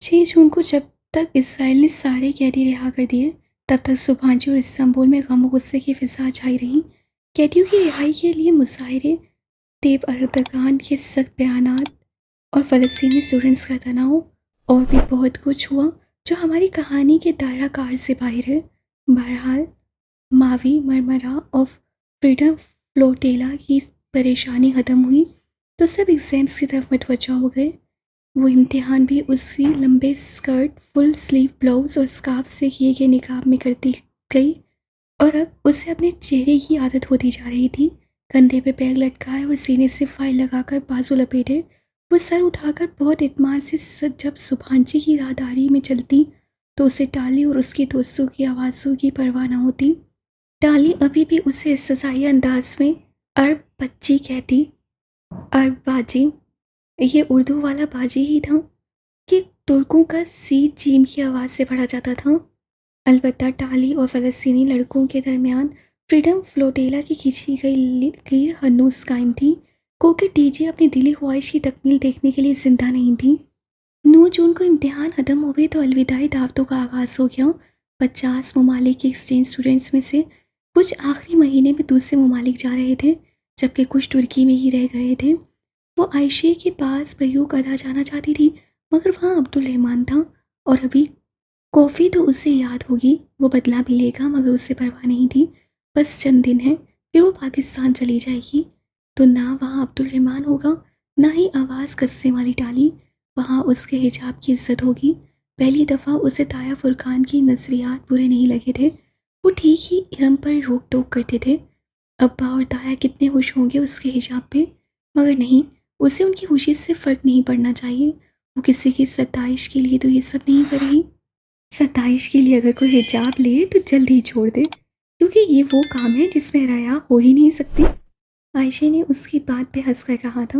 6 جون کو جب تک اسرائیل نے سارے قیدی رہا کر دیے، تب تک سبحانچی اور استنبول میں غم و غصے کی فضا چھائی رہی۔ قیدیوں کی رہائی کے لیے مظاہرے، طیب اردگان کے سخت بیانات اور فلسطینی اسٹوڈنٹس کا تناؤ، اور بھی بہت کچھ ہوا جو ہماری کہانی کے دائرہ کار سے باہر ہے۔ بہرحال ماوی مرمرا اور فریڈم فلوٹیلا کی پریشانی ختم ہوئی تو سب ایگزامس کی طرف متوجہ ہو گئے۔ وہ امتحان بھی اسی لمبے اسکرٹ، فل سلیو بلاؤز اور اسکارف سے کیے گئے نقاب میں کرتی گئی، اور اب اسے اپنے چہرے کی عادت ہوتی جا رہی تھی۔ کندھے پہ بیگ لٹکائے اور سینے سے فائل لگا کر بازو لپیٹے، وہ سر اٹھا کر بہت اطمینان سے جب سبحانچی کی راہداری میں چلتی تو اسے ٹالی اور اس کی دوستوں کی آوازوں کی پرواہ نہ ہوتی۔ ٹالی ابھی بھی اسے استثنائی انداز میں ارب بچی کہتی، ارب باجی۔ یہ اردو والا باجی ہی تھا کہ ترکوں کا سی جیم کی آواز سے پڑھا جاتا تھا۔ البتہ ٹالی اور فلسطینی لڑکوں کے درمیان فریڈم فلوٹیلا کی کھینچی گئی لکیر ہنوز قائم تھی، کیونکہ ٹی جے اپنی دلی خواہش کی تکمیل دیکھنے کے لیے زندہ نہیں تھی۔ 9 جون کو امتحان ختم ہوئے تو الوداعی دعوتوں کا آغاز ہو گیا۔ 50 ممالک کے ایکسچینج اسٹوڈنٹس میں سے کچھ آخری مہینے میں دوسرے ممالک جا رہے تھے، جبکہ کچھ ترکی میں ہی رہ گئے تھے۔ وہ عائشہ کے پاس بیوق ادا جانا چاہتی تھی، مگر وہاں عبدالرحمن تھا، اور ابھی کافی تو اسے یاد ہوگی، وہ بدلہ بھی لے گا، مگر اسے پرواہ نہیں تھی۔ بس چند دن ہے، پھر وہ پاکستان چلی جائے گی، تو نہ وہاں عبدالرحمن ہوگا، نہ ہی آواز کسنے والی ٹالی۔ وہاں اس کے حجاب کی عزت ہوگی۔ پہلی دفعہ اسے تایا فرقان کی نظریات برے نہیں لگے تھے، وہ ٹھیک ہی ارم پر روک ٹوک کرتے تھے۔ ابا اور تایا کتنے خوش ہوں گے اس کے حجاب پہ، مگر نہیں، اسے ان کی خوشی سے فرق نہیں پڑنا چاہیے۔ وہ کسی کی ستائش کے لیے تو یہ سب نہیں کر رہی۔ ستائش کے لیے اگر کوئی حجاب لے تو جلد ہی چھوڑ دے، کیونکہ یہ وہ کام ہے جس میں ریا ہو ہی نہیں سکتی۔ عائشہ نے اس کی بات پہ ہنس کر کہا تھا۔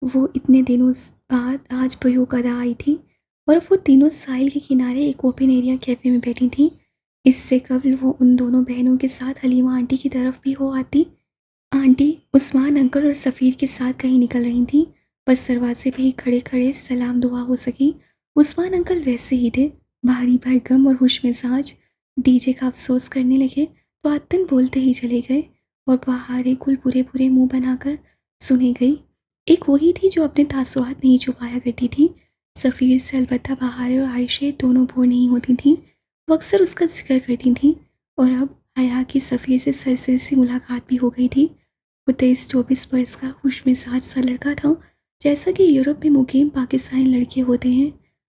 وہ اتنے دنوں بعد آج بیوق ادا آئی تھی، اور وہ تینوں ساحل کے کنارے ایک اوپن ایریا کیفے میں بیٹھی تھیں۔ اس سے قبل وہ ان دونوں بہنوں کے ساتھ حلیمہ آنٹی کی طرف بھی ہو آتی۔ آنٹی عثمان انکل اور سفیر کے ساتھ کہیں نکل رہی تھیں، بس دروازے پہ ہی کھڑے کھڑے سلام دعا ہو سکی۔ عثمان انکل ویسے ہی تھے، بھاری بھرگم اور ہوش مزاج۔ ڈی جے کا افسوس کرنے لگے تو عدن بولتے ہی چلے گئے، اور بہارے کل پورے پورے منہ بنا کر سنے گئی۔ ایک وہی تھی جو اپنے تاثرات نہیں چھپایا کرتی تھی۔ سفیر سے البتہ بہارے اور عائشہ دونوں بور نہیں ہوتی تھیں، وہ اکثر اس کا ذکر کرتی تھیں، اور اب حیا کی سفیر سے سرسری سی ملاقات بھی ہو گئی تھی۔ وہ 23-24 برس کا خوش مزاج سا لڑکا تھا، جیسا کہ یورپ میں مقیم پاکستانی لڑکے ہوتے ہیں۔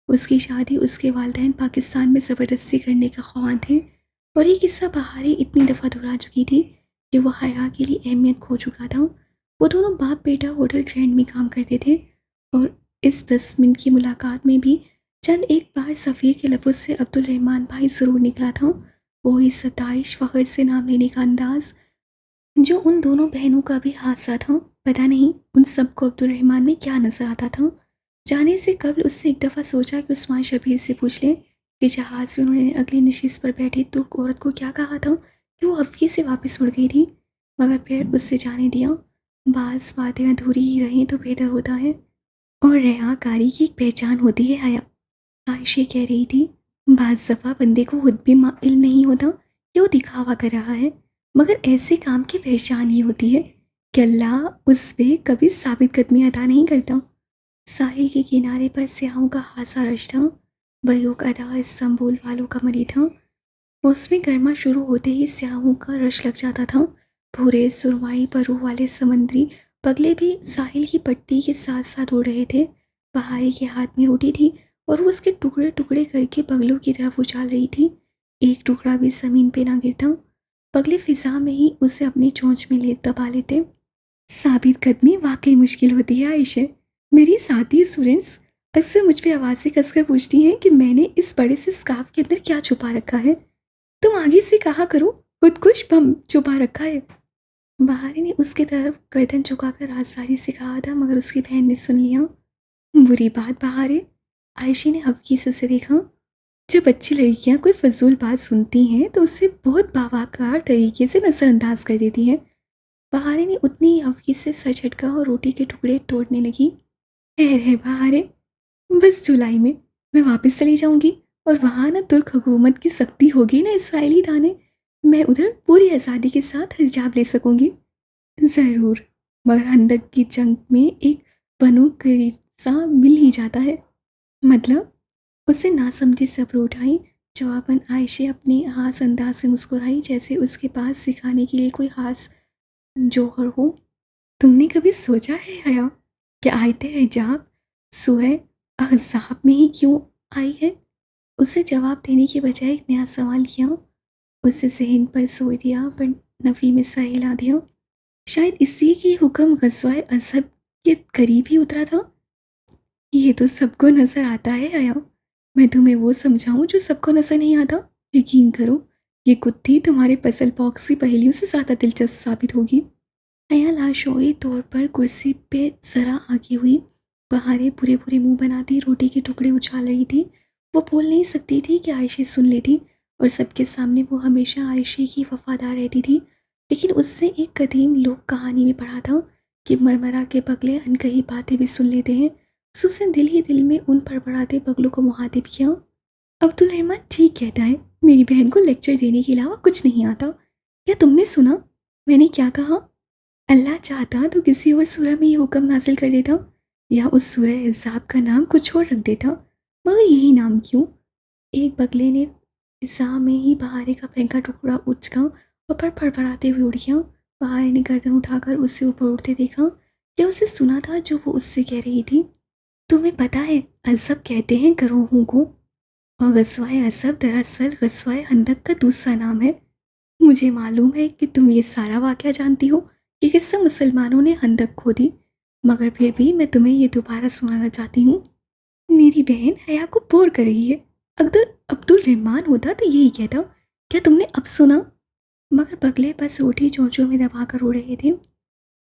اس کی شادی اس کے والدین پاکستان میں زبردستی کرنے کا خواہاں تھے، اور یہ قصہ بہارے اتنی دفعہ دہرا چکی تھی کہ وہ حیا کے لیے اہمیت کھو چکا تھا۔ وہ دونوں باپ بیٹا ہوٹل گرینڈ میں کام کرتے تھے، اور اس 10 منٹ کی ملاقات میں بھی چند ایک بار سفیر کے لبوں سے عبدالرحمن بھائی ضرور نکلا تھا۔ وہی ستائش، فخر سے نام لینے کا انداز جو ان دونوں بہنوں کا بھی حادثہ تھا۔ پتہ نہیں ان سب کو عبدالرحمن میں کیا نظر آتا تھا۔ جانے سے قبل اس نے ایک دفعہ سوچا کہ عثمان شبیر سے پوچھ لے کہ جہاز میں انہوں نے اگلی نشست پر بیٹھی ترک عورت کو کیا کہا تھا کہ وہ افقی سے واپس مڑ گئی تھی، مگر پھر اس سے جانے دیا۔ بعض باتیں ادھوری ہی رہیں تو بہتر ہوتا ہے، اور ریا کاری کی ایک پہچان ہوتی ہے حیا۔ عائشہ کہہ رہی تھی، بعض دفعہ بندے کو خود بھی علم نہیں ہوتا کہ وہ دکھاوا کر رہا ہے، مگر ایسے کام کی پہچان یہ ہوتی ہے کہ اللہ اس پہ کبھی ثابت قدمی عطا نہیں کرتا۔ ساحل کے کنارے پر سیاحوں کا خاصا رش تھا۔ بیوق ادا استنبول والوں کا مری تھا۔ موسم گرما شروع ہوتے ہی سیاحوں کا رش لگ جاتا تھا۔ بھورے سرمائی پرو والے سمندری بگلے بھی ساحل کی پٹی کے ساتھ ساتھ اڑ رہے تھے۔ بہاری کے ہاتھ میں روٹی تھی، اور وہ اس کے ٹکڑے ٹکڑے کر کے بگلوں کی طرف اچال رہی تھی۔ ایک ٹکڑا بھی زمین پہ نہ گرتا، بگلے فضا میں ہی اسے اپنی چونچ میں دبا لیتے۔ ثابت قدمی واقعی مشکل ہوتی ہے عائشہ۔ میری ساتھی اسٹوڈنٹس اکثر مجھ پہ آوازیں کس کر پوچھتی ہیں کہ میں نے اس بڑے سے اسکارف کے اندر کیا چھپا رکھا ہے۔ تم آگے سے کہا کرو خودکش بم چھپا رکھا ہے۔ بہارے نے اس کی طرف گردن جھکا کر رازداری سے کہا تھا، مگر اس کی بہن نے سن لیا۔ بری بات بہارے، عائشہ نے حفقی سے اسے دیکھا۔ جب اچھی لڑکیاں کوئی فضول بات سنتی ہیں تو اسے بہت باوقار طریقے سے نظر انداز کر دیتی ہیں۔ بہارے نے اتنی ہی حفقی سے سر جھٹکا اور روٹی کے ٹکڑے توڑنے لگی۔ خیر ہے بہارے، بس جولائی میں میں واپس چلی جاؤں گی اور وہاں نا ترک حکومت کی سختی ہوگی نا اسرائیلی تانے، میں ادھر پوری آزادی کے ساتھ حجاب لے سکوں گی۔ ضرور، مگر ہندک کی جنگ میں ایک بنو قریظہ مل ہی جاتا ہے۔ مطلب؟ اسے ناسمجھی سے ابرو اٹھائی۔ جواباً عائشہ اپنے خاص انداز سے مسکرائی، جیسے اس کے پاس سکھانے کے لیے کوئی خاص جوہر ہو۔ تم نے کبھی سوچا ہے حیا کہ آیت حجاب سورہ احزاب میں ہی کیوں آئی ہے؟ اسے جواب دینے کے بجائے ایک نیا سوال کیا۔ اسے ذہن پر سوئی دیا پر نفی میں سر ہلا دیا۔ شاید اس لیے کہ یہ حکم غزوہ احزاب کے قریب ہی اترا تھا۔ یہ تو سب کو نظر آتا ہے حیا، میں تمہیں وہ سمجھاؤں جو سب کو نظر نہیں آتا؟ یقین کرو، یہ کتی تمہارے پزل باکس کی پہیلیوں سے زیادہ دلچسپ ثابت ہوگی۔ حیا لاشعوری طور پر کرسی پہ ذرا آگے ہوئی۔ بہاریں برے برے منہ بناتی روٹی کے ٹکڑے اچھال رہی تھی۔ وہ بول نہیں سکتی تھی کہ عائشہ سن لیتی، اور سب کے سامنے وہ ہمیشہ عائشہ کی وفادار رہتی تھی، لیکن اس سے ایک قدیم لوک کہانی میں پڑھا تھا کہ مرمرا کے بگلے انکہی باتیں بھی سن لیتے ہیں۔ سوسن دل ہی دل میں ان بڑبڑاتے بگلوں کو مخاطب کیا۔ عبد الرحمن ٹھیک کہتا ہے، میری بہن کو لیکچر دینے کے علاوہ کچھ نہیں آتا۔ کیا تم نے سنا میں نے کیا کہا؟ اللہ چاہتا تو کسی اور سورہ میں یہ حکم نازل کر دیتا، یا اس سورہ احزاب کا نام کچھ اور رکھ دیتا، مگر یہی نام کیوں؟ ایک بگلے نے فضا میں ہی بہارے کا پھینکا ٹکڑا اچکا اور پر پڑپڑاتے ہوئے اڑ گیا۔ بہارے نے گردن اٹھا کر اسے اوپر اڑتے دیکھا۔ کیا اسے سنا تھا جو وہ اس سے کہہ رہی تھی؟ تمہیں پتہ ہے احزاب کہتے ہیں گروہوں کو، اور غزوہ احزاب دراصل غزوہ خندق کا دوسرا نام ہے۔ مجھے معلوم ہے کہ تم یہ سارا واقعہ جانتی ہو، یہ قصہ مسلمانوں نے خندق کھودی، مگر پھر بھی میں تمہیں یہ دوبارہ سنانا چاہتی ہوں۔ میری بہن حیا کو بور کر رہی ہے، اگر عبد الرحمن ہوتا تو یہی کہتا۔ کیا تم نے اب سنا؟ مگر بگلے بس روٹی چونچوں میں دبا کر اڑ رہے تھے۔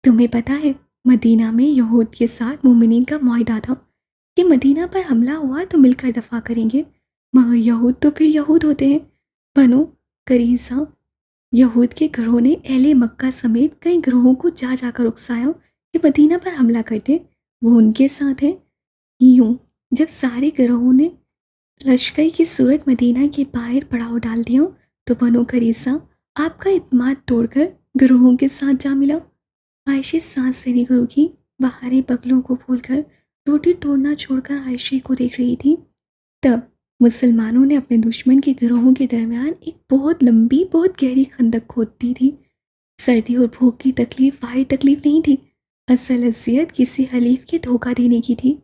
تمہیں پتہ ہے مدینہ میں یہود کے ساتھ مومنین کا معاہدہ تھا کہ مدینہ پر حملہ ہوا تو مل کر دفاع کریں گے، مگر یہود تو پھر یہود ہوتے ہیں۔ بنو قریظہ یہود کے گروہ نے اہل مکہ سمیت کئی گروہوں کو جا جا کر اکسایا کہ مدینہ پر حملہ کرتے، وہ ان کے ساتھ ہیں۔ یوں جب سارے گروہوں نے لشکر کی صورت مدینہ کے باہر پڑاؤ ڈال دیا تو بنو قریظہ آپ کا اعتماد توڑ کر گروہوں کے ساتھ جا ملا۔ عائشہ سانس لینے کو رکی۔ بہاریں بغلوں کو بھول کر روٹی توڑنا چھوڑ کر عائشہ کو دیکھ رہی تھی۔ تب مسلمانوں نے اپنے دشمن کے گروہوں کے درمیان ایک بہت لمبی بہت گہری خندق کھود دی تھی۔ سردی اور بھوک کی تکلیف واحد تکلیف نہیں تھی، اصل اذیت کسی حلیف کے دھوکہ دینے کی تھی۔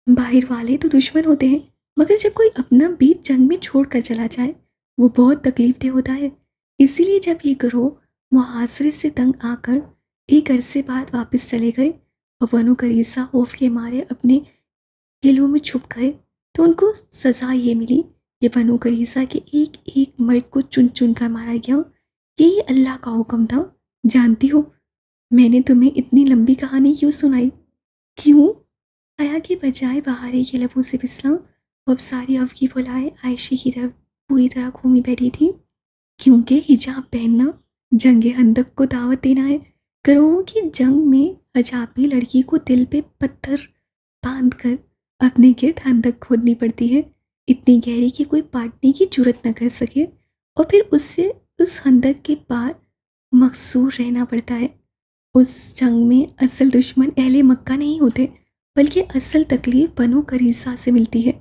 باہر والے تو دشمن ہوتے ہیں، مگر جب کوئی اپنا بیت جنگ میں چھوڑ کر چلا جائے وہ بہت تکلیف دہ ہوتا ہے۔ اسی لیے جب یہ گروہ محاصرے سے تنگ آ کر ایک عرصے بعد واپس چلے گئے اور بنو قریظہ خوف کے مارے اپنے قلعوں میں چھپ گئے تو ان کو سزا یہ ملی کہ بنو قریظہ کے ایک ایک مرد کو چن چن کر مارا گیا۔ یہی اللہ کا حکم تھا۔ جانتی ہو میں نے تمہیں اتنی لمبی کہانی کیوں سنائی؟ کیوں؟ حیا کے بجائے بہارے کے لبوں سے پھسلا، وہ اب ساری افکی بلائے عائشہ کی طرف پوری طرح گھومی بیٹھی تھی۔ کیونکہ حجاب پہننا جنگ خندق کو دعوت دینا ہے۔ گروہوں کی جنگ میں حجابی لڑکی کو دل پہ پتھر باندھ کر اپنے گرد خندق کھودنی پڑتی ہے، اتنی گہری کہ کوئی پاٹنے کی جرت نہ کر سکے، اور پھر اس سے اس خندق کے پار مقصور رہنا پڑتا ہے۔ اس جنگ میں اصل دشمن اہل مکہ نہیں ہوتے، بلکہ اصل تکلیف بنو قریظہ سے ملتی ہے۔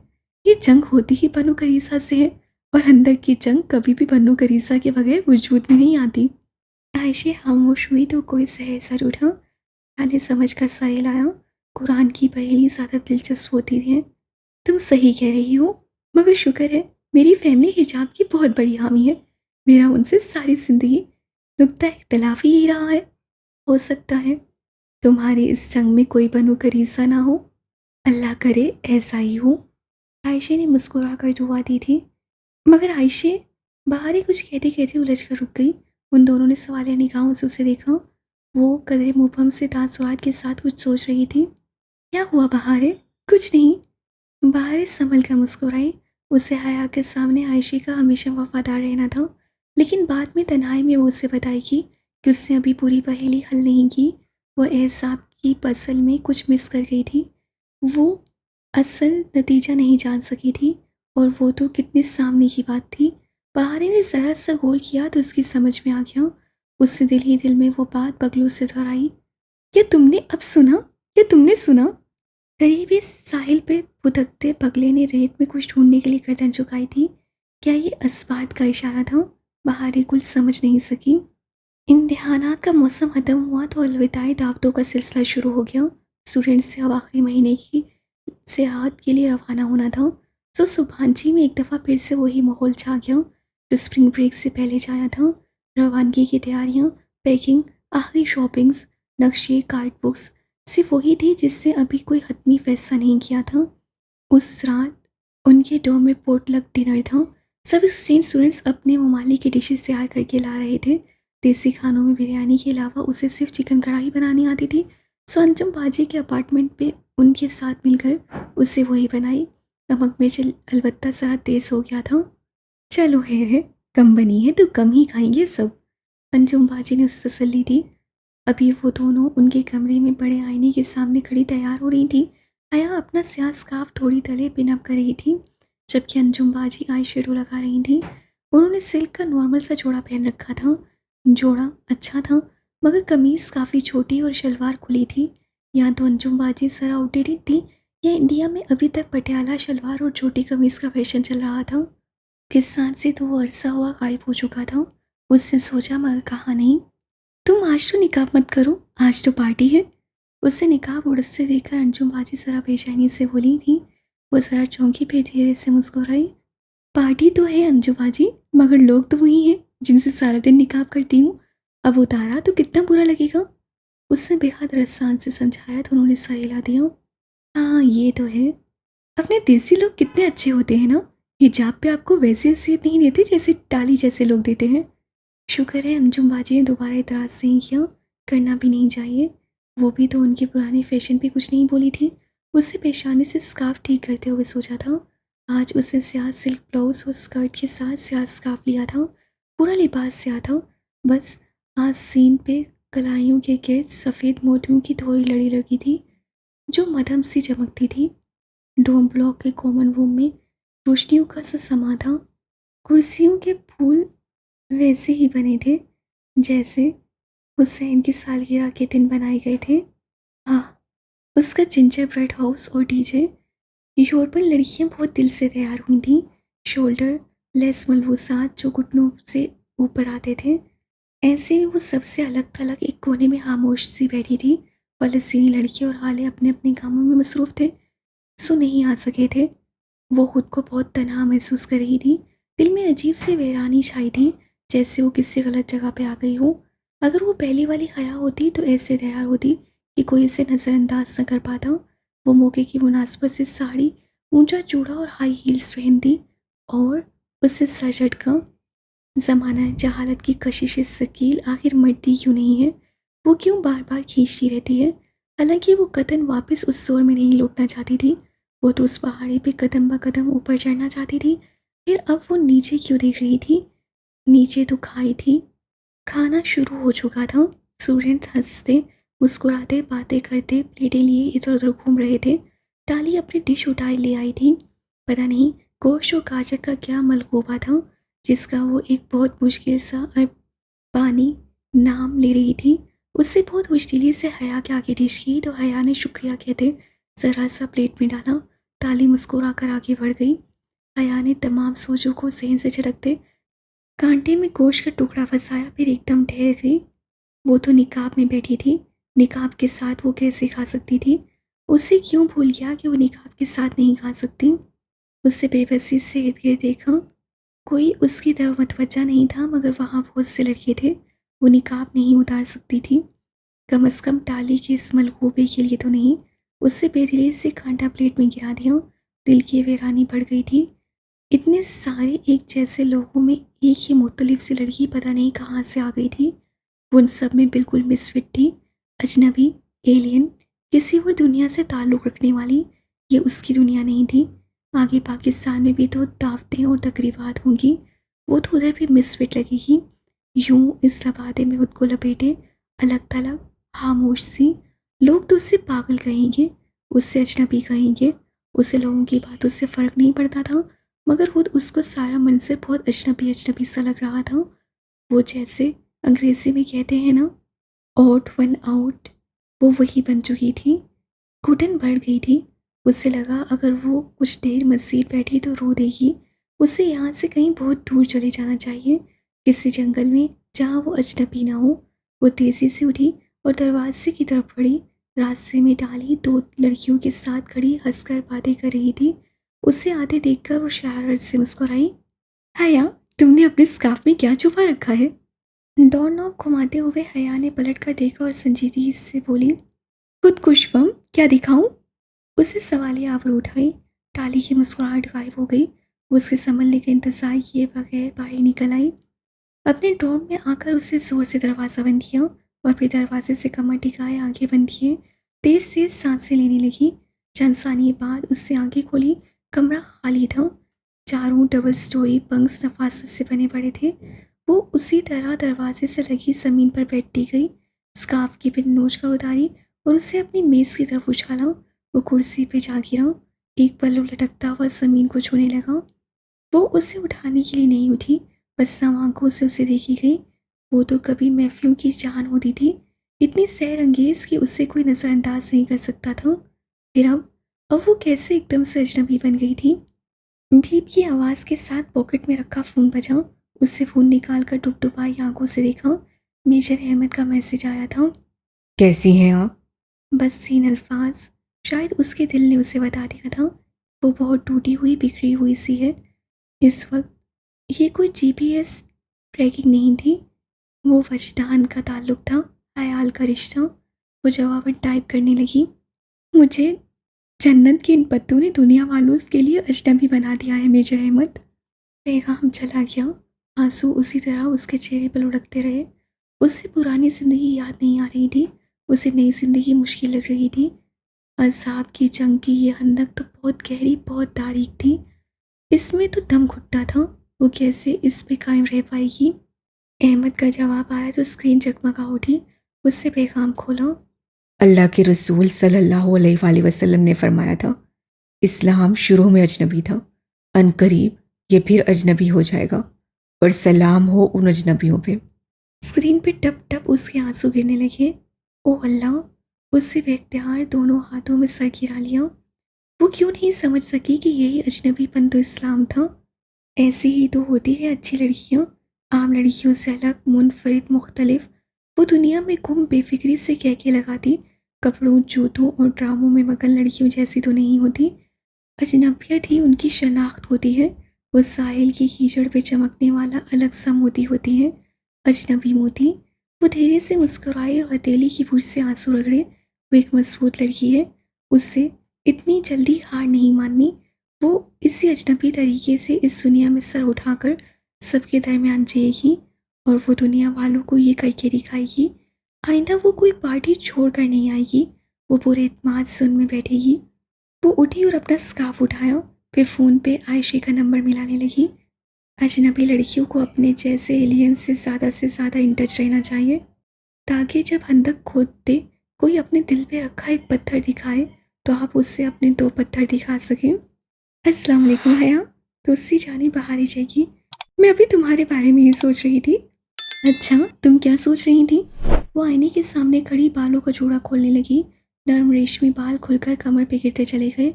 یہ جنگ ہوتی ہی بنو قریظہ سے ہے، اور خندق کی جنگ کبھی بھی بنو قریظہ کے بغیر وجود میں نہیں آتی۔ عائشہ خاموش ہوئی تو کوئی سحر سر اٹھا۔ نے سمجھ کر سر ہلایا۔ قرآن کی پہلی زیادہ دلچسپ ہوتی ہیں۔ تم صحیح کہہ رہی ہو، مگر شکر ہے میری فیملی حجاب کی بہت بڑی حامی ہے، میرا ان سے ساری زندگی نقطہ اختلاف ہی یہی رہا ہے۔ ہو سکتا ہے تمہاری اس جنگ میں کوئی بنو قریظہ نہ ہو، اللہ کرے ایسا ہی ہو۔ عائشہ نے مسکرا کر دعا دی تھی، مگر عائشہ بہاریں کچھ کہتے کہتے الجھ کر رک گئی۔ ان دونوں نے سوالیہ نگاہوں سے اسے دیکھا۔ وہ قدرے مبہم سے تاثرات کے ساتھ کچھ سوچ رہی تھی۔ کیا ہوا بہاریں؟ کچھ نہیں، بہاریں سنبھل کر مسکرائی۔ اسے حیا کے سامنے عائشہ کا ہمیشہ وفادار رہنا تھا، لیکن بعد میں تنہائی میں وہ اسے بتائے گی کہ اس نے ابھی پوری پہیلی حل نہیں کی۔ وہ احزاب کی پزل میں کچھ مس کر گئی تھی۔ وہ اصل نتیجہ نہیں جان سکی تھی، اور وہ تو کتنے سامنے کی بات تھی۔ بہارے نے ذرا سا غور کیا تو اس کی سمجھ میں آ گیا۔ اس نے دل ہی دل میں وہ بات بگلوں سے دہرائی، کیا تم نے اب سنا؟ کیا تم نے سنا؟ قریبی ساحل پہ پھدکتے بگلے نے ریت میں کچھ ڈھونڈنے کے لیے گردن جھکائی تھی۔ کیا یہ اسبات کا اشارہ تھا؟ بہارے کل سمجھ نہیں سکی۔ امتحانات کا موسم ختم ہوا تو الوداعی دعوتوں کا سلسلہ شروع ہو گیا۔ اسٹوڈنٹس سے اب آخری مہینے کی سیاحت کے لیے روانہ ہونا تھا، سو سبھانچی میں ایک دفعہ پھر سے وہی ماحول چھا گیا جو اسپرنگ بریک سے پہلے جایا تھا۔ روانگی کی تیاریاں، پیکنگ، آخری شاپنگز، نقشے، گائیڈ بکس، صرف وہی تھی جس سے ابھی کوئی حتمی فیصلہ نہیں کیا تھا۔ اس رات ان کے ڈوم میں پورٹ لک ڈنر تھا۔ سب ایکسچینج اسٹوڈنٹس اپنے ممالک کی ڈشز تیار کر کے لا رہے تھے۔ دیسی کھانوں میں بریانی کے علاوہ اسے صرف چکن کڑھائی بنانی آتی تھی، سو انجم باجی کے اپارٹمنٹ پہ ان کے ساتھ مل کر اسے وہی بنائی۔ نمک مرچ البتہ ذرا تیز ہو گیا تھا۔ چلو خیر ہے، کم بنی ہے تو کم ہی کھائیں گے سب، انجم باجی نے اسے تسلی دی۔ ابھی وہ دونوں ان کے کمرے میں بڑے آئینے کے سامنے کھڑی تیار ہو رہی تھی۔ حیا اپنا سیاہ اسکارف تھوڑی تلے پن اپ کر رہی تھی، جبکہ انجم باجی آئی شیڈو لگا رہی تھیں۔ انہوں نے سلک کا نارمل سا جوڑا پہن رکھا تھا۔ جوڑا اچھا تھا، مگر قمیص کافی چھوٹی اور شلوار کھلی تھی۔ یا تو انجم باجی ذرا آؤٹ ڈیٹڈ تھی، یا انڈیا میں ابھی تک پٹیالہ شلوار اور چھوٹی قمیص کا فیشن چل رہا تھا۔ کس ساتھ سے تو وہ عرصہ ہوا غائب ہو چکا تھا۔ اس نے سوچا مگر کہا نہیں۔ تم آج تو نقاب مت کرو، آج تو پارٹی ہے۔ اسے نقاب اڑتے دیکھ کر انجم باجی ذرا بے چینی سے بولی تھی۔ وہ ذرا چونکی پھر دھیرے سے مسکرائی۔ پارٹی تو ہے انجم باجی، مگر لوگ تو وہی ہیں جن سے سارا دن نقاب کرتی ہوں، اب اتارا تو کتنا برا لگے گا۔ اس نے بے حد رسان سے سمجھایا تو انہوں نے سر ہلا دیا۔ ہاں یہ تو ہے، اپنے دیسی لوگ کتنے اچھے ہوتے ہیں نا، حجاب پہ آپ کو ویسے حیثیت نہیں دیتے جیسے ٹالی جیسے لوگ دیتے ہیں۔ شکر ہے انجم باجی نے دوبارہ اعتراض نہیں کیا، کرنا بھی نہیں چاہیے، وہ بھی تو ان کے پرانے فیشن پہ کچھ نہیں بولی تھی۔ اسے پیشانی سے اسکارف ٹھیک کرتے ہوئے سوچا تھا، آج اسے سیاہ سلک بلاؤز اور اسکرٹ کے ساتھ سیاہ اسکارف لیا تھا، پورا لباس سیاہ تھا، بس آج سین پہ کلائیوں کے گرد سفید موتیوں کی تھوڑی لڑی لگی تھی جو مدھم سی چمکتی تھی۔ ڈوم بلاک کے کامن روم میں روشنیوں کا سا سما تھا، کرسیوں کے پھول ویسے ہی بنے تھے جیسے حسین کی سالگرہ کے دن بنائے گئے تھے۔ آہ، اس کا جنجر بریڈ ہاؤس اور ڈی جے۔ یورپن لڑکیاں بہت دل سے تیار ہوئی تھیں، شولڈر لیس ملبوسات جو گھٹنوں سے اوپر آتے تھے۔ ایسے میں وہ سب سے الگ تھلگ ایک کونے میں خاموش سی بیٹھی تھی۔ فلسطینی لڑکے اور خالے اپنے اپنے کاموں میں مصروف تھے، سو نہیں آ سکے تھے۔ وہ خود کو بہت تنہا محسوس کر رہی تھی، دل میں عجیب سی ویرانی چھائی تھی، جیسے وہ کسی غلط جگہ پہ آ گئی ہو۔ اگر وہ پہلی والی حیا ہوتی تو ایسے تیار ہوتی کہ کوئی اسے نظر انداز نہ کر پاتا۔ وہ موقع کی مناسبت سے ساڑی، اونچا چوڑا اور ہائی ہیلز پہنتی، اور اسے سر جھٹکا۔ زمانہ جہالت کی کشش ثقیل آخر مرتی کیوں نہیں ہے، وہ کیوں بار بار کھینچتی رہتی ہے؟ حالانکہ وہ قطعاً واپس اس زور میں نہیں لوٹنا چاہتی تھی، وہ تو اس پہاڑی پہ قدم بہ قدم اوپر چڑھنا چاہتی تھی۔ پھر اب وہ نیچے کیوں دیکھ رہی تھی؟ نیچے تو کھائی تھی، کھانا شروع ہو چکا تھا۔ اسٹوڈنٹ ہنستے مسکراتے باتیں کرتے پلیٹیں لیے ادھر ادھر گھوم رہے تھے۔ ٹالی اپنی ڈش اٹھائے لے آئی تھی، پتہ نہیں گوشت اور گاجر کا کیا ملغوبہ تھا جس کا وہ ایک بہت مشکل سا پانی نام لے رہی تھی۔ اس سے بہت خوشدلی سے حیا کے آگے ڈش کی تو حیا نے شکریہ کہتے ذرا سا پلیٹ میں ڈالا۔ ٹالی مسکرا کر آگے بڑھ گئی۔ حیا نے تمام سوچوں کو ذہن سے جھٹکتے کانٹے میں گوشت کا ٹکڑا پھنسایا، پھر ایک دم ٹھہر گئی۔ وہ تو نقاب میں بیٹھی تھی، نقاب کے ساتھ وہ کیسے کھا سکتی تھی؟ اسے کیوں بھول گیا کہ وہ نقاب کے ساتھ نہیں کھا سکتی؟ اس سے بے بسی سے ارد گرد دیکھا، کوئی اس کی طرف متوجہ نہیں تھا، مگر وہاں بہت سے لڑکے تھے، وہ نقاب نہیں اتار سکتی تھی، کم از کم ٹالی کے اس ملغوبے کے لیے تو نہیں۔ اس سے بے دلی سے کانٹا پلیٹ میں گرا دیا، دل کی ویرانی بڑھ گئی تھی۔ اتنے سارے ایک جیسے لوگوں میں ایک ہی مختلف سی لڑکی پتہ نہیں کہاں سے آ گئی تھی۔ وہ ان سب میں بالکل مس فٹ تھی، اجنبی، ایلین، کسی اور دنیا سے تعلق رکھنے والی۔ یہ اس کی دنیا نہیں تھی۔ آگے پاکستان میں بھی تو دعوتیں اور تقریبات ہوں گی، وہ تو ادھر بھی مس فٹ لگے گی۔ یوں اس لبادے میں خود کو لپیٹے الگ تھلگ خاموش سی، لوگ تو اسے پاگل کہیں گے، اس سے اجنبی کہیں گے، اسے لوگوں کی باتوں سے فرق نہیں پڑتا تھا، مگر خود اس کو سارا منظر بہت اجنبی اجنبی سا لگ رہا تھا۔ وہ جیسے انگریزی میں کہتے ہیں نا، آؤٹ ون آؤٹ، وہ وہی بن چکی تھی۔ گھٹن بڑھ گئی تھی۔ اسے لگا اگر وہ کچھ دیر مزید بیٹھی تو رو دے گی۔ اسے یہاں سے کہیں بہت دور چلے جانا چاہیے، کسی جنگل میں جہاں وہ اجنبی نہ ہو۔ وہ تیزی سے اٹھی اور دروازے کی طرف بڑھی۔ راستے میں ڈالی دو لڑکیوں کے ساتھ کھڑی ہنس کر باتیں کر رہی تھی۔ اسے آتے دیکھ کر وہ شرارت سے مسکرائی۔ حیا، تم نے اپنے اسکارف میں کیا چھپا رکھا ہے؟ ڈور ناک گھماتے ہوئے حیا نے پلٹ کر دیکھا اور سنجیدگی سے بولی، خود کش فم، کیا دکھاؤں؟ اسے سوالیہ آبرو اٹھائی۔ ٹالی کی مسکراہٹ غائب ہو گئی۔ وہ اس کے سنبھلنے کا انتظار کیے بغیر باہر نکل آئی۔ اپنے ڈور میں آ کر اسے زور سے دروازہ بند کیا اور پھر دروازے سے کمر ٹکائے آنکھیں بند کیے تیز تیز سانسیں لینے لگی۔ چند ثانیے بعد اس سے آنکھیں کھولی۔ کمرہ خالی تھا۔ چاروں ڈبل سٹوری بنکس نفاست سے بنے پڑے تھے۔ وہ اسی طرح دروازے سے لگی زمین پر بیٹھتی گئی، اسکارف کی پن نوچ کر اتاری اور اسے اپنی میز کی طرف اچھالا۔ وہ کرسی پہ جا گرا، ایک پلو لٹکتا ہوا زمین کو چھونے لگا۔ وہ اسے اٹھانے کے لیے نہیں اٹھی، بس نم آنکھوں سے اسے دیکھی گئی۔ وہ تو کبھی محفلوں کی جان ہوتی تھی، اتنی سیر انگیز کہ اسے کوئی نظر انداز نہیں کر سکتا تھا۔ پھر اب وہ کیسے ایک دم سے اجنبی بن گئی تھی؟ بیپ کی آواز کے ساتھ پاکٹ میں رکھا فون بجا۔ اس سے فون نکال کر ڈبڈبائی آنکھوں سے دیکھا۔ میجر احمد کا میسج آیا تھا۔ کیسی ہیں آپ؟ بس 3 الفاظ، شاید اس کے دل نے اسے بتا دیا تھا۔ وہ بہت ٹوٹی ہوئی بکھری ہوئی سی ہے اس وقت۔ یہ کوئی جی پی ایس ٹریکنگ نہیں تھی، وہ وجدان کا تعلق تھا، خیال کا رشتہ۔ وہ جواباً ٹائپ کرنے لگی، مجھے جنت کے ان پتوں نے دنیا والوں کے لیے اجنبی بنا دیا ہے میجر احمد۔ پیغام چلا گیا۔ آنسو اسی طرح اس کے چہرے پر لڑکتے رہے۔ اسے پرانی زندگی یاد نہیں آ رہی تھی، اسے نئی زندگی مشکل لگ رہی تھی۔ عذاب کی جنگ کی یہ خندق تو بہت گہری، بہت تاریک تھی، اس میں تو دم گھٹتا تھا۔ وہ کیسے اس پہ قائم رہ پائے گی؟ احمد کا جواب آیا تو اسکرین جگمگا اٹھی۔ اس سے پیغام کھولا۔ اللہ کے رسول صلی اللہ علیہ وآلہ وسلم نے فرمایا تھا، اسلام شروع میں اجنبی تھا، ان قریب یہ پھر اجنبی ہو جائے گا، اور سلام ہو ان اجنبیوں پہ۔ اسکرین پہ ٹپ ٹپ اس کے آنسو گرنے لگے۔ او اللہ! اس سے بے اختیار دونوں ہاتھوں میں سر گرا لیا۔ وہ کیوں نہیں سمجھ سکی کہ یہی اجنبی پن تو اسلام تھا؟ ایسی ہی تو ہوتی ہے اچھی لڑکیاں، عام لڑکیوں سے الگ، منفرد، مختلف۔ وہ دنیا میں گم بے فکری سے کہکے لگاتی، کپڑوں، جوتوں اور ڈراموں میں مگن لڑکیوں جیسی تو نہیں ہوتی۔ اجنبیت ہی ان کی شناخت ہوتی ہے۔ وہ ساحل کی کیچڑ پہ چمکنے والا الگ سا موتی ہوتی ہے، اجنبی موتی۔ وہ دھیرے سے مسکرائی اور ہتھیلی کی پوچھ سے آنسو رگڑے۔ وہ ایک مضبوط لڑکی ہے، اس سے اتنی جلدی ہار نہیں ماننی۔ وہ اسی اجنبی طریقے سے اس دنیا میں سر اٹھا کر سب کے درمیان جیے گی، اور وہ دنیا والوں کو یہ کر کے دکھائے گی۔ آئندہ وہ کوئی پارٹی چھوڑ کر نہیں آئے گی، وہ پورے اعتماد سے ان میں بیٹھے گی۔ وہ اٹھی اور اپنا اسکارف اٹھایا، پھر فون پہ عائشہ کا نمبر ملانے لگی۔ اجنبی لڑکیوں کو اپنے جیسے ایلین سے زیادہ ان ٹچ رہنا چاہیے، تاکہ جب خندق کھودتے کوئی اپنے دل پہ رکھا ایک پتھر دکھائے تو آپ اس سے اپنے 2 پتھر دکھا سکیں۔ السلام علیکم حیا، تو اسی جانب باہر ہی جائے گی۔ میں ابھی تمہارے بارے میں ہی سوچ رہی تھی۔ اچھا، تم کیا سوچ رہی تھی؟ وہ آئینے کے سامنے کھڑی بالوں کا جوڑا کھولنے لگی۔ نرم ریشمی بال کھل کر کمر پہ گرتے چلے گئے۔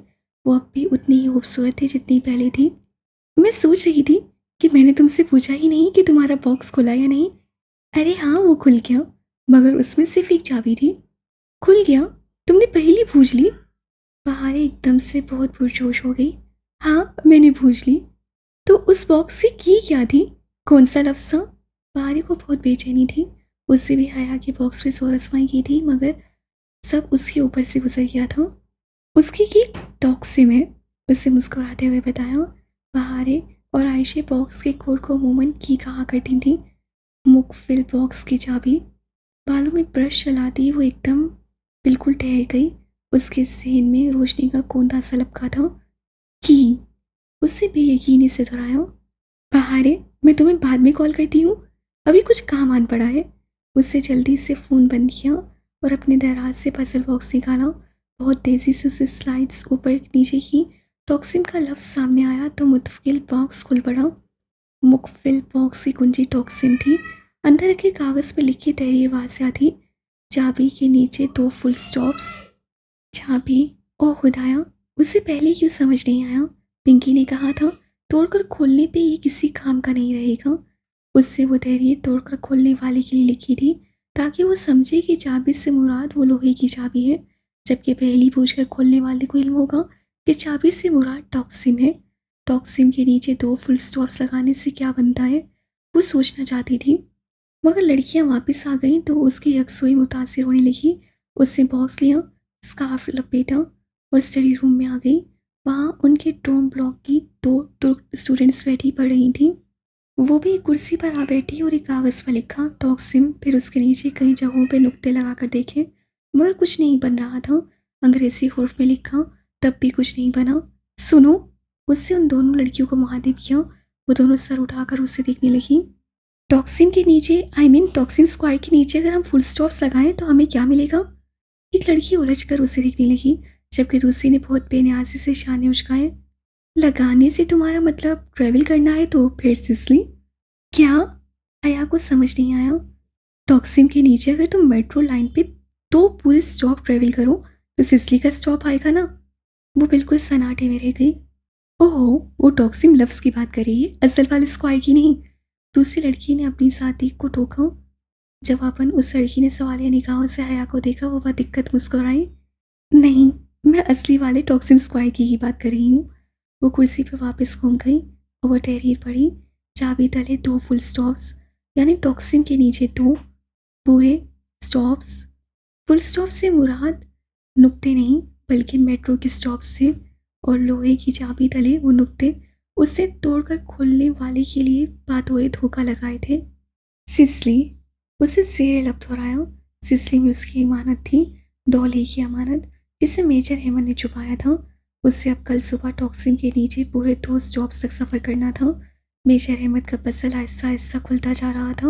وہ اب بھی اتنی ہی خوبصورت تھی جتنی پہلے تھی۔ میں سوچ رہی تھی کہ میں نے تم سے پوچھا ہی نہیں کہ تمہارا باکس کھلا یا نہیں۔ ارے ہاں، وہ کھل گیا، مگر اس میں صرف ایک چابی تھی۔ کھل گیا؟ تم نے پہلی پوچھ لی؟ بہار ایک دم سے بہت پرجوش ہو گئی۔ ہاں، میں نے پوچھ لی۔ تو اس باکس کی کیا تھی؟ کون سا لفظ تھا؟ بہاری کو بہت بے چینی تھی۔ اس سے بھی حیا کے باکس پہ زور آزمائی کی تھی، مگر سب اس کے اوپر سے گزر گیا تھا۔ اس کی ٹاکسم ہے، اس سے مسکراتے ہوئے بتایا۔ بہارے اور عائشہ باکس کے کوڈ کو عموماً کی کہا کرتی تھیں، مقفل باکس کی چابی۔ بالوں میں برش چلاتی وہ ایک دم بالکل ٹھہر گئی۔ اس کے ذہن میں روشنی کا کوندا سا لپکا تھا۔ کی؟ اس سے بے یقینی سے دہرایا۔ بہارے، میں تمہیں بعد میں کال کرتی ہوں، ابھی کچھ کام آن پڑا ہے۔ اس سے جلدی سے فون بند کیا اور اپنے دراز سے پزل باکس نکالا۔ بہت تیزی سے اسے سلائڈس اوپر نیچے کی۔ ٹاکسم کا لفظ سامنے آیا تو متفقل باکس کھل پڑا۔ مقفل باکس کی کنجی ٹاکسم تھی۔ اندر رکھے کاغذ پہ لکھی تحریر واضح تھی، چابی کے نیچے 2 فل سٹاپس۔ چابی، او خدایا، اسے پہلے کیوں سمجھ نہیں آیا؟ پنکی نے کہا تھا توڑ کر کھولنے پہ یہ کسی کام کا نہیں رہے گا۔ اس سے وہ تحریر توڑ کر کھولنے والے کے لیے لکھی تھی تاکہ وہ سمجھے کہ چابی سے مراد وہ لوہے کی چابی ہے، جبکہ پہلی پوچھ کر کھولنے والے کو علم ہوگا کہ چابی سے مراد ٹاکسم ہے۔ ٹاکسم کے نیچے 2 فل سٹاپس لگانے سے کیا بنتا ہے وہ سوچنا چاہتی تھی، مگر لڑکیاں واپس آ گئیں تو اس کی یکسوئی متاثر ہونے لگی۔ اس نے باکس لیا، اسکارف لپیٹا اور اسٹڈی روم میں آ گئی۔ وہاں ان کے ڈورم بلاک کی 2 ترک اسٹوڈنٹس بیٹھی پڑھ رہی تھیں۔ وہ بھی ایک کرسی پر آ بیٹھی اور ایک کاغذ پر لکھا ٹاکسم، پھر اس کے نیچے کئی جگہوں پہ نقطے لگا کر دیکھے، مگر کچھ نہیں بن رہا تھا۔ انگریزی حروف میں لکھا، تب بھی کچھ نہیں بنا۔ سنو، اس سے ان دونوں لڑکیوں کو مخاطب کیا۔ وہ دونوں سر اٹھا کر اسے دیکھنے لگیں۔ ٹاکسم کے نیچے، ٹاکسم اسکوائر کے نیچے اگر ہم فل سٹاپس لگائیں تو ہمیں کیا ملے گا؟ ایک لڑکی الجھ کر اسے دیکھنے لگی، جبکہ دوسری نے بہت بے نیازی سے شانے اچکائے۔ لگانے سے تمہارا مطلب ٹریول کرنا ہے تو پھر سسلی؟ کیا؟ حیا کو سمجھ نہیں آیا۔ ٹاکسم کے نیچے اگر تم میٹرو لائن پہ 2 پورے سٹاپ ٹریول کرو تو سسلی کا سٹاپ آئے گا نا؟ وہ بالکل سناٹے میں رہ گئی۔ اوہ، وہ ٹاکسم لفظ کی بات کر رہی ہے، اصل والے اسکوائر کی نہیں۔ دوسری لڑکی نے اپنی ساتھی کو ٹوکا۔ جواباً اس لڑکی نے سوالیہ نگاہوں سے حیا کو دیکھا۔ وہ بدقت مسکرائی۔ نہیں، میں اصلی والے ٹاکسم اسکوائر کی ہی بات کر رہی ہوں۔ وہ کرسی پہ واپس گھوم گئی اور تحریر پڑھی، چابی تلے 2 فل سٹاپس، یعنی ٹاکسم کے نیچے 2 پورے سٹاپس۔ فل سٹاپ سے مراد نقطے نہیں بلکہ میٹرو کے سٹاپ سے، اور لوہے کی چابی تلے وہ نقطے اسے توڑ کر کھولنے والے کے لیے باتورے دھوکہ لگائے تھے۔ سسلی، اسے زیر لب دہرایا۔ سسلی میں اس کی امانت تھی، ڈال ہی کی امانت جسے میجر احمد نے چھپایا تھا۔ اس سے اب کل صبح ٹاکسم کے نیچے پورے 2 سٹاپس تک سفر کرنا تھا۔ میجر احمد کا پزل آہستہ آہستہ کھلتا جا رہا تھا۔